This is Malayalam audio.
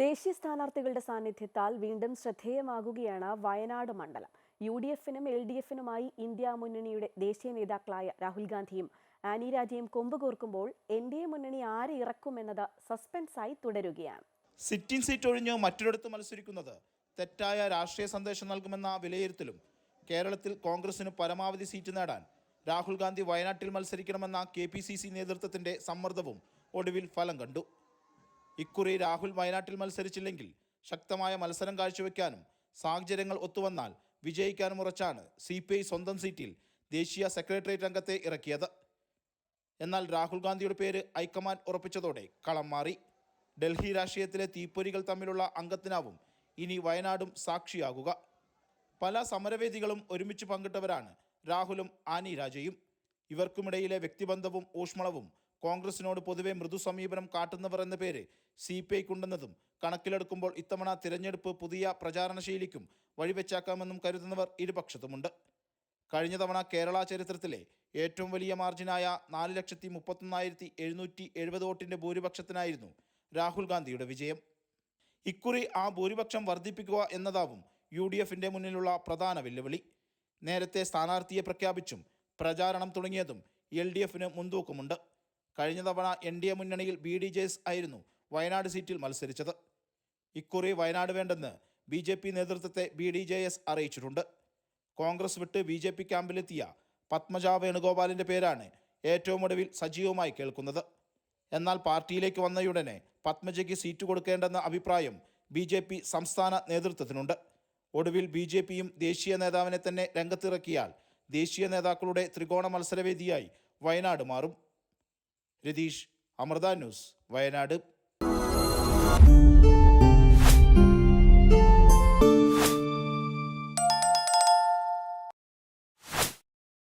ദേശീയ സ്ഥാനാർത്ഥികളുടെ സാന്നിധ്യത്താൽ വീണ്ടും ശ്രദ്ധേയമാകുകയാണ് വയനാട് മണ്ഡലം. UDF-നും LDF-നുമായി ഇന്ത്യ മുന്നണിയുടെ ദേശീയ നേതാക്കളായ രാഹുൽ ഗാന്ധിയും ആനി രാജയും കൊമ്പുകോർക്കുമ്പോൾ NDA മുന്നണി ആരെ ഇറക്കുമെന്നത് സസ്പെൻസായി തുടരുകയാണ്. സിറ്റിംഗ് സീറ്റ് ഒഴിഞ്ഞ് മറ്റൊരിടത്ത് മത്സരിക്കുന്നത് തെറ്റായ രാഷ്ട്രീയ സന്ദേശം നൽകുമെന്ന വിലയിരുത്തലും കേരളത്തിൽ കോൺഗ്രസിന് പരമാവധി സീറ്റ് നേടാൻ രാഹുൽ ഗാന്ധി വയനാട്ടിൽ മത്സരിക്കണമെന്ന KPCC നേതൃത്വത്തിന്റെ സമ്മർദ്ദവും ഒടുവിൽ ഫലം കണ്ടു. ഇക്കുറി രാഹുൽ വയനാട്ടിൽ മത്സരിച്ചില്ലെങ്കിൽ ശക്തമായ മത്സരം കാഴ്ചവെക്കാനും സാഹചര്യങ്ങൾ ഒത്തുവന്നാൽ വിജയിക്കാനും ഉറച്ചാണ് CPI സ്വന്തം സീറ്റിൽ ദേശീയ സെക്രട്ടേറിയറ്റ് അംഗത്തെ ഇറക്കിയത്. എന്നാൽ രാഹുൽ ഗാന്ധിയുടെ പേര് ഹൈക്കമാൻഡ് ഉറപ്പിച്ചതോടെ കളം മാറി. ഡൽഹി രാഷ്ട്രീയത്തിലെ തീപ്പൊരികൾ തമ്മിലുള്ള അംഗത്തിനാവും ഇനി വയനാടും സാക്ഷിയാകുക. പല സമരവേദികളും ഒരുമിച്ച് പങ്കിട്ടവരാണ് രാഹുലും ആനി രാജയും. ഇവർക്കുമിടയിലെ വ്യക്തിബന്ധവും ഊഷ്മളവും കോൺഗ്രസിനോട് പൊതുവെ മൃദു സമീപനം കാട്ടുന്നവർ എന്ന പേര് CPIക്കുണ്ടെന്നതും കണക്കിലെടുക്കുമ്പോൾ ഇത്തവണ തിരഞ്ഞെടുപ്പ് പുതിയ പ്രചാരണ ശൈലിക്കും വഴിവെച്ചാക്കാമെന്നും കരുതുന്നവർ ഇരുപക്ഷത്തുമുണ്ട്. കഴിഞ്ഞ തവണ കേരള ചരിത്രത്തിലെ ഏറ്റവും വലിയ മാർജിനായ 4,31,770 വോട്ടിൻ്റെ ഭൂരിപക്ഷത്തിനായിരുന്നു രാഹുൽ ഗാന്ധിയുടെ വിജയം. ഇക്കുറി ആ ഭൂരിപക്ഷം വർദ്ധിപ്പിക്കുക എന്നതാവും UDF-ന്റെ മുന്നിലുള്ള പ്രധാന വെല്ലുവിളി. നേരത്തെ സ്ഥാനാർത്ഥിയെ പ്രഖ്യാപിച്ചും പ്രചാരണം തുടങ്ങിയതും LDF-ന് മുൻതൂക്കമുണ്ട്. കഴിഞ്ഞ തവണ NDA മുന്നണിയിൽ BDJS ആയിരുന്നു വയനാട് സീറ്റിൽ മത്സരിച്ചത്. ഇക്കുറി വയനാട് വേണ്ടെന്ന് BJP നേതൃത്വത്തെ BDJS അറിയിച്ചിട്ടുണ്ട്. കോൺഗ്രസ് വിട്ട് BJP ക്യാമ്പിലെത്തിയ പത്മജ വേണുഗോപാലിൻ്റെ പേരാണ് ഏറ്റവും ഒടുവിൽ സജീവമായി കേൾക്കുന്നത്. എന്നാൽ പാർട്ടിയിലേക്ക് വന്നയുടനെ പത്മജയ്ക്ക് സീറ്റ് കൊടുക്കേണ്ടെന്ന അഭിപ്രായം BJP സംസ്ഥാന നേതൃത്വത്തിനുണ്ട്. ഒടുവിൽ BJPയും ദേശീയ നേതാവിനെ തന്നെ രംഗത്തിറക്കിയാൽ ദേശീയ നേതാക്കളുടെ ത്രികോണ മത്സരവേദിയായി വയനാട് മാറും. രതീഷ്, അമൃത ന്യൂസ്, വയനാട്.